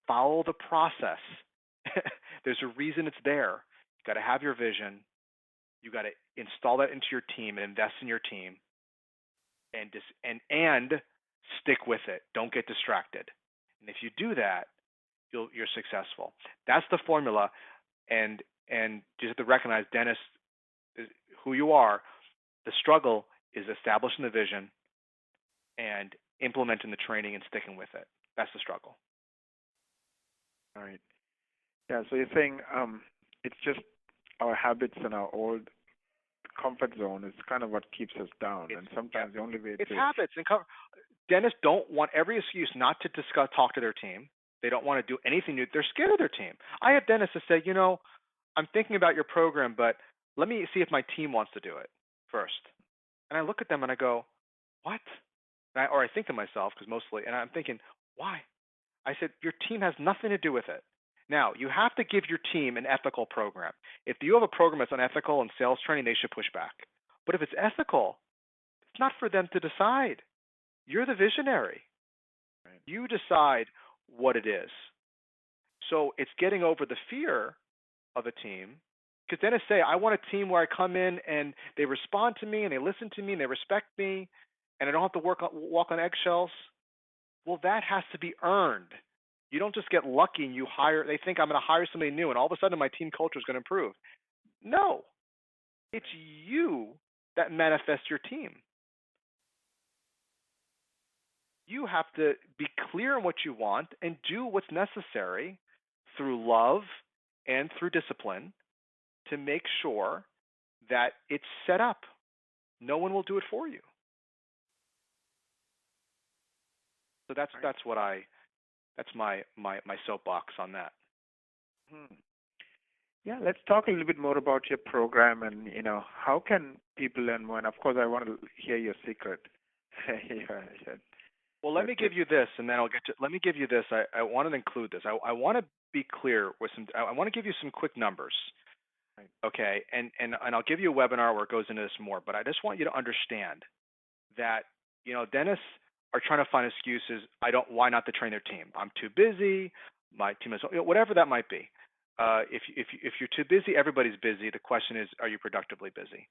follow the process. There's a reason it's there. You got to have your vision. You got to install that into your team and invest in your team, and stick with it. Don't get distracted. And if you do that, you're successful. That's the formula. And you just have to recognize, Dennis, who you are. The struggle is establishing the vision and implementing the training and sticking with it. That's the struggle. All right. Yeah. So you're saying it's just our habits and our old comfort zone is kind of what keeps us down, and sometimes the only way it's habits and dentists don't want every excuse not to talk to their team. They don't want to do anything new. They're scared of their team. I have dentists that say, I'm thinking about your program, but let me see if my team wants to do it first. And I look at them and I go, what? Or I think to myself, because mostly, and I'm thinking, why? I said, your team has nothing to do with it. Now, you have to give your team an ethical program. If you have a program that's unethical and sales training, they should push back. But if it's ethical, it's not for them to decide. You're the visionary. Right. You decide what it is. So it's getting over the fear of a team. Because dentists say, I want a team where I come in and they respond to me and they listen to me and they respect me and I don't have to walk on eggshells. Well, that has to be earned. You don't just get lucky and they think I'm going to hire somebody new and all of a sudden my team culture is going to improve. No. It's you that manifests your team. You have to be clear on what you want and do what's necessary through love and through discipline to make sure that it's set up. No one will do it for you. So that's my soapbox on that. Yeah, let's talk a little bit more about your program and how can people learn more. And of course, I want to hear your secret. Well, let me give you this, and then I'll get to. Let me give you this. I want to include this. I want to be clear with some. I want to give you some quick numbers. Right. Okay, and I'll give you a webinar where it goes into this more. But I just want you to understand that dentists are trying to find excuses. Why not to train their team? I'm too busy. My team is whatever that might be. If you're too busy, everybody's busy. The question is, are you productively busy?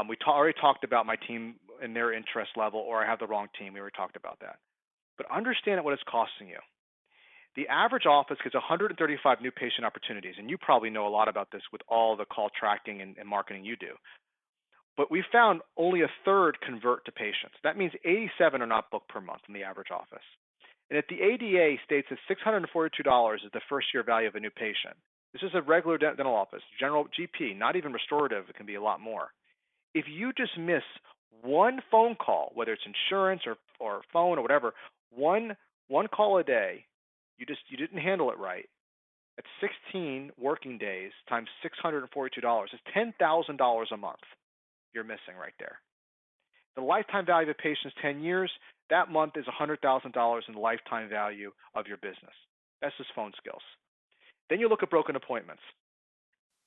We already talked about my team and their interest level, or I have the wrong team. We already talked about that. But understand what it's costing you. The average office gets 135 new patient opportunities, and you probably know a lot about this with all the call tracking and marketing you do. But we found only a third convert to patients. That means 87 are not booked per month in the average office. And if the ADA states that $642 is the first-year value of a new patient, this is a regular dental office, general GP, not even restorative. It can be a lot more. If you just miss one phone call, whether it's insurance or phone or whatever, one call a day, you didn't handle it right. That's 16 working days times $642. It's $10,000 a month you're missing right there. The lifetime value of a patient is 10 years. That month is $100,000 in the lifetime value of your business. That's just phone skills. Then you look at broken appointments.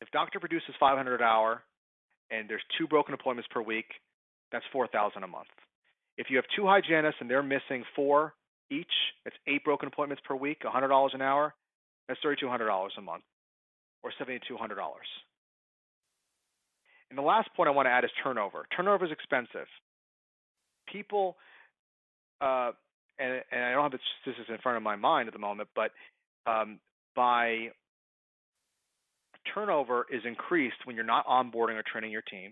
If doctor produces 500 an hour and there's 2 broken appointments per week, that's $4,000 a month. If you have 2 hygienists and they're missing 4 each, that's 8 broken appointments per week, $100 an hour, that's $3,200 a month, or $7,200. And the last point I want to add is turnover. Turnover is expensive. People, and I don't have the statistics in front of my mind at the moment, but by turnover is increased when you're not onboarding or training your team.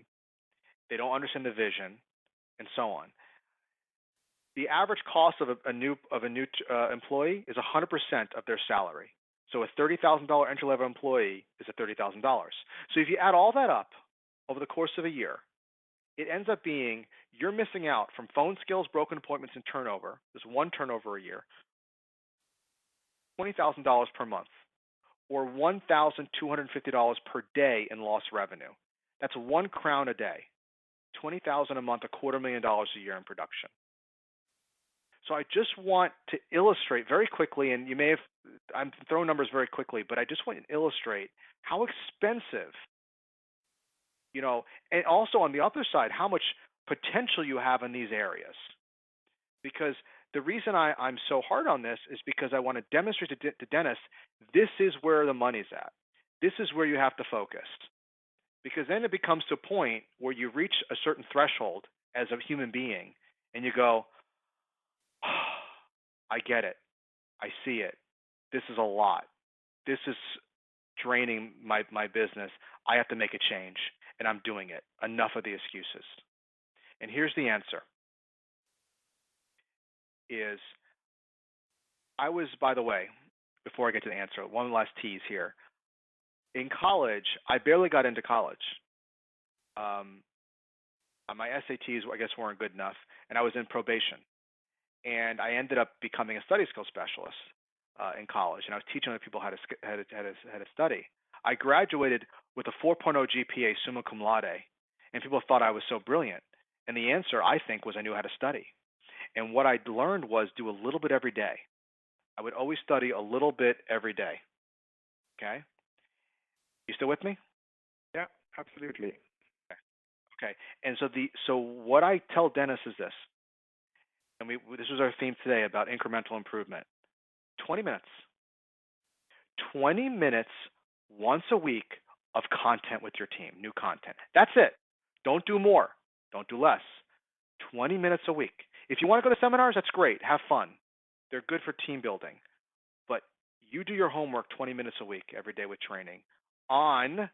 They don't understand the vision, and so on. The average cost of a new employee is 100% of their salary. So a $30,000 entry-level employee is $30,000. So if you add all that up over the course of a year, it ends up being you're missing out from phone skills, broken appointments, and turnover. There's 1 turnover a year, $20,000 per month. or $1,250 per day in lost revenue. That's £1 a day, $20,000 a month, $250,000 a year in production. So I just want to illustrate very quickly, and I'm throwing numbers very quickly, but I just want to illustrate how expensive, and also on the other side, how much potential you have in these areas. Because the reason I'm so hard on this is because I want to demonstrate to dentists, this is where the money's at. This is where you have to focus. Because then it becomes to a point where you reach a certain threshold as a human being, and you go, I get it. I see it. This is a lot. This is draining my business. I have to make a change, and I'm doing it. Enough of the excuses. And here's the answer. By the way, before I get to the answer, one last tease here. In college, I barely got into college. My SATs, I guess, weren't good enough, and I was in probation. And I ended up becoming a study skills specialist in college, and I was teaching other people how to study. I graduated with a 4.0 GPA, summa cum laude, and people thought I was so brilliant. And the answer, I think, was I knew how to study. And what I learned was do a little bit every day. I would always study a little bit every day. Okay? You still with me? Yeah, absolutely. Okay. And so what I tell dentists is this, and this was our theme today about incremental improvement. 20 minutes. 20 minutes once a week of content with your team, new content. That's it. Don't do more. Don't do less. 20 minutes a week. If you want to go to seminars, that's great. Have fun. They're good for team building. But you do your homework 20 minutes a week every day with training on,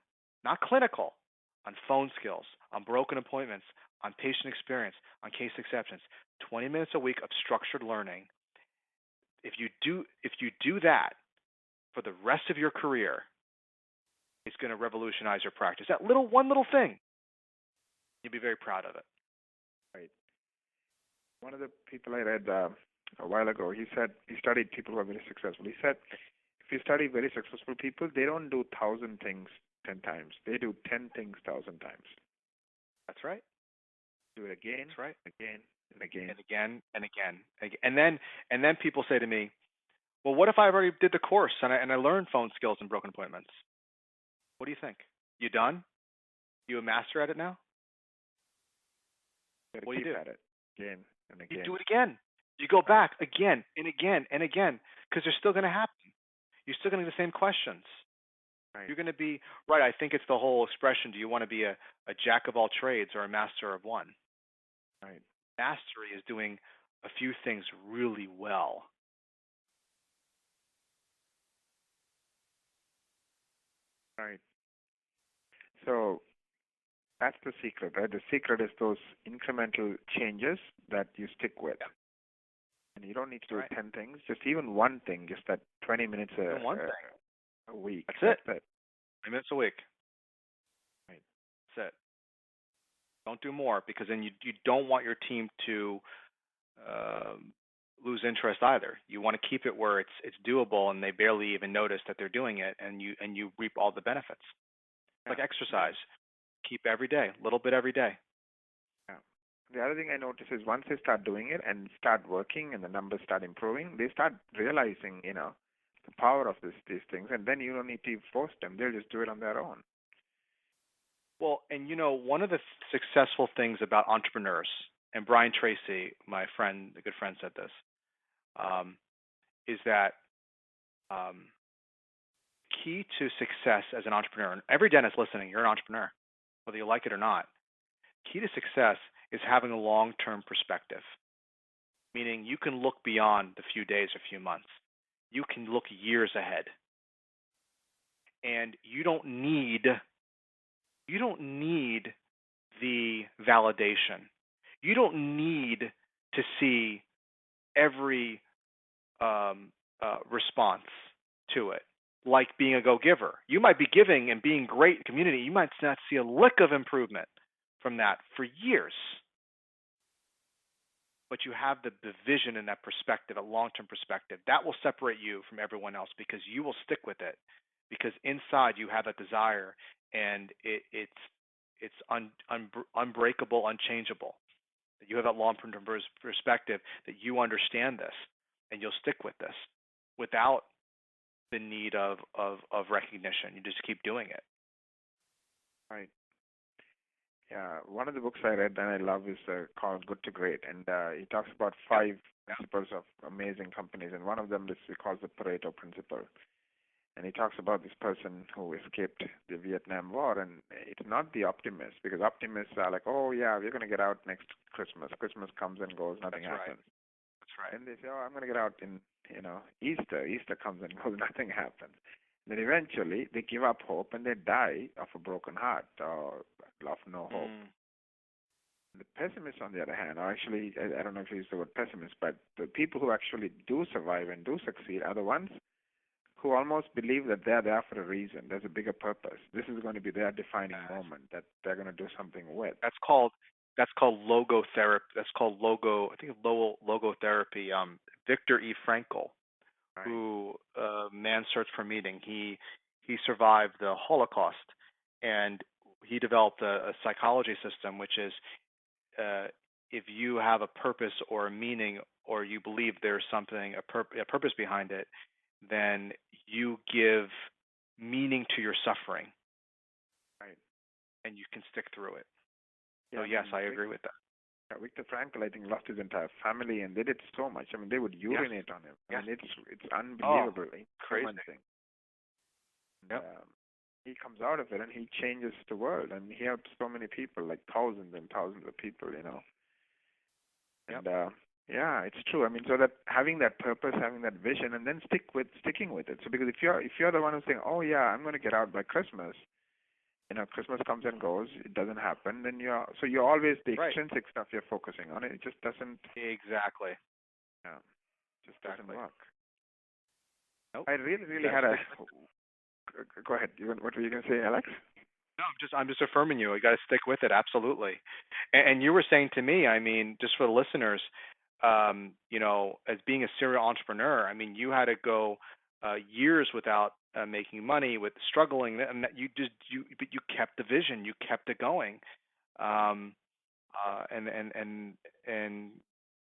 not clinical, on phone skills, on broken appointments, on patient experience, on case acceptance. 20 minutes a week of structured learning. If you do that for the rest of your career, it's going to revolutionize your practice. That one little thing, you'll be very proud of it. Right. One of the people I read a while ago, he said he studied people who are very successful. He said if you study very successful people, they don't do 1,000 things 10 times. They do 10 things 1,000 times. That's right. Do it again. That's right. Again and again. And again and again. And then people say to me, well, what if I already did the course and I learned phone skills and broken appointments? What do you think? You done? You a master at it now? What do you do? At it again and again. You do it again. You go back again and again and again because they're still going to happen. You're still going to get the same questions. Right. You're going to be, right, I think it's the whole expression, do you want to be a jack of all trades or a master of one? Right. Mastery is doing a few things really well. Right. So that's the secret, right? The secret is those incremental changes that you stick with. Yeah. And you don't need to do 10 things, just even one thing, just that 20 minutes a week. That's it. 20 minutes a week. Right. That's it. Don't do more because then you don't want your team to lose interest either. You want to keep it where it's doable and they barely even notice that they're doing it, and you reap all the benefits. Yeah. Like exercise. Keep every day, a little bit every day. Yeah. The other thing I notice is once they start doing it and start working and the numbers start improving, they start realizing, the power of these things, and then you don't need to force them. They'll just do it on their own. Well, and one of the successful things about entrepreneurs, and Brian Tracy, my friend, a good friend, said this, is that key to success as an entrepreneur, and every dentist listening, you're an entrepreneur, whether you like it or not, key to success is having a long-term perspective, meaning you can look beyond the few days or few months. You can look years ahead. And you don't need the validation. You don't need to see every response to it, like being a go-giver. You might be giving and being great in community. You might not see a lick of improvement from that for years. But you have the vision and that perspective, a long-term perspective. That will separate you from everyone else because you will stick with it. because inside you have that desire, and it's unbreakable, unchangeable. That you have that long-term perspective, that you understand this, and you'll stick with this without the need of recognition. You just keep doing it. Right. Yeah, one of the books I read and I love is called Good to Great, and he talks about five principles of amazing companies, and one of them is called the Pareto principle. And he talks about this person who escaped the Vietnam War, and it's not the optimist, because optimists are like, oh yeah, we're going to get out next Christmas. Christmas comes and goes, nothing happens. That's right. And they say, oh, I'm going to get out in, Easter. Easter comes and goes, nothing happens. Then eventually they give up hope and they die of a broken heart or of no hope. The pessimists, on the other hand, are actually, I don't know if you use the word pessimist, but the people who actually do survive and do succeed are the ones who almost believe that they're there for a reason. There's a bigger purpose. This is going to be their defining moment that they're going to do something with. That's called logotherapy. That's called logotherapy. Viktor E. Frankl, Right. who Man's Search for Meaning. He survived the Holocaust, and he developed a psychology system, which is if you have a purpose or a meaning, or you believe there's something, a purpose behind it, then you give meaning to your suffering. Right. And you can stick through it. Yeah, so yes, I agree with that. Viktor Frankl, I think, lost his entire family, and they did so much. I mean, they would urinate on him. I mean, it's unbelievably crazy. Yep. He comes out of it, and he changes the world, and he helps so many people, like thousands and thousands of people, And yeah, it's true. I mean, so that having that purpose, having that vision, and then sticking with it. So because if you're the one who's saying, oh yeah, I'm going to get out by Christmas, Christmas comes and goes, it doesn't happen, then you're always the extrinsic stuff you're focusing on. It just doesn't. Exactly. Yeah, just doesn't work. Nope. I really had a. Go ahead. What were you going to say, Alex? No, I'm just affirming you. You got to stick with it, absolutely. And you were saying to me, I mean, just for the listeners, as being a serial entrepreneur, I mean, you had to go years without making money, with struggling, and that but you kept the vision, you kept it going, and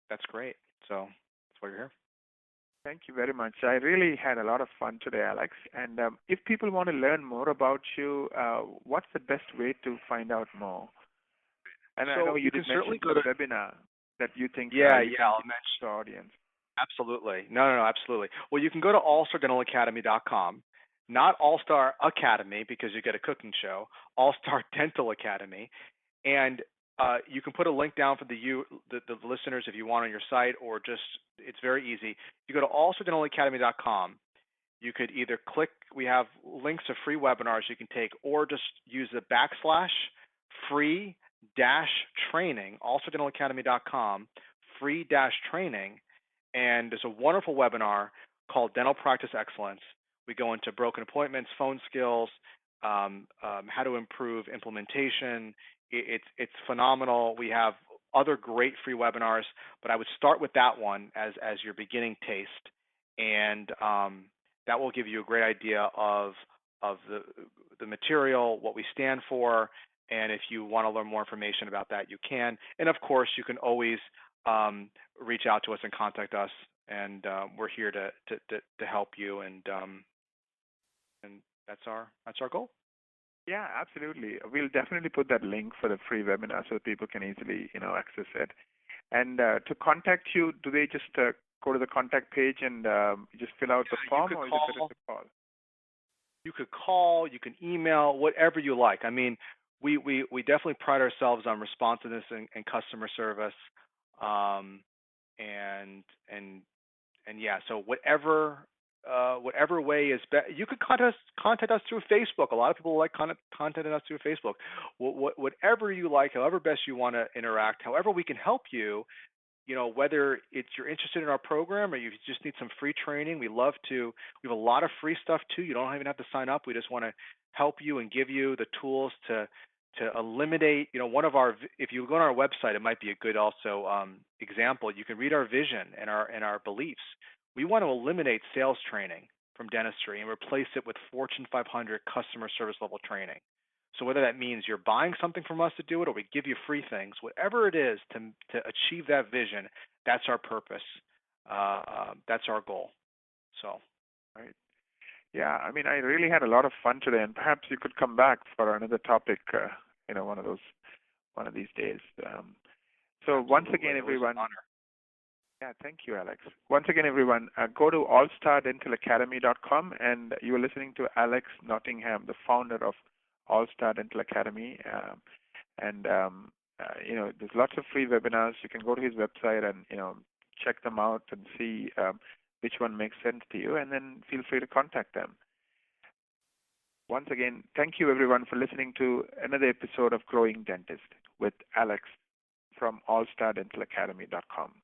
that's great. So that's why you're here. Thank you very much. I really had a lot of fun today, Alex. And if people want to learn more about you, what's the best way to find out more? And so I know you can did certainly mention go the webinar that you think I'll mention the audience. Absolutely. No, absolutely. Well, you can go to allstardentalacademy.com, not All-Star Academy, because you get a cooking show, All-Star Dental Academy, and you can put a link down for the listeners if you want on your site, or just, it's very easy. You go to allstardentalacademy.com. You could either click, we have links to free webinars you can take, or just use the /free-training, allstardentalacademy.com, free-training, and there's a wonderful webinar called Dental Practice Excellence. We go into broken appointments, phone skills, how to improve implementation. It's phenomenal. We have other great free webinars, but I would start with that one as your beginning taste, and that will give you a great idea of the material, what we stand for, and if you want to learn more information about that, you can. And of course, you can always reach out to us and contact us, and we're here to help you, and that's our goal. Yeah, absolutely. We'll definitely put that link for the free webinar so that people can easily, access it. And to contact you, do they just go to the contact page and just fill out the form, or is it better to call? You could call, you can email, whatever you like. I mean, we definitely pride ourselves on responsiveness and customer service, and yeah. So whatever way is best. You could contact us through Facebook. A lot of people like contacting us through Facebook. Whatever you like, however best you want to interact, however we can help you. Whether you're interested in our program or you just need some free training, we have a lot of free stuff too. You don't even have to sign up. We just want to help you and give you the tools to eliminate, if you go on our website, it might be a good also example. You can read our vision and our beliefs. We want to eliminate sales training from dentistry and replace it with Fortune 500 customer service level training. So whether that means you're buying something from us to do it or we give you free things, whatever it is to achieve that vision, that's our purpose. That's our goal. So. Right. Yeah, I mean, I really had a lot of fun today, and perhaps you could come back for another topic, one of these days. So Absolutely. once again, everyone. Yeah, thank you, Alex. Once again, everyone, go to allstardentalacademy.com, and you are listening to Alex Nottingham, the founder of All Star Dental Academy. There's lots of free webinars. You can go to his website and check them out and see which one makes sense to you, and then feel free to contact them. Once again, thank you everyone for listening to another episode of Growing Dentist with Alex from allstardentalacademy.com.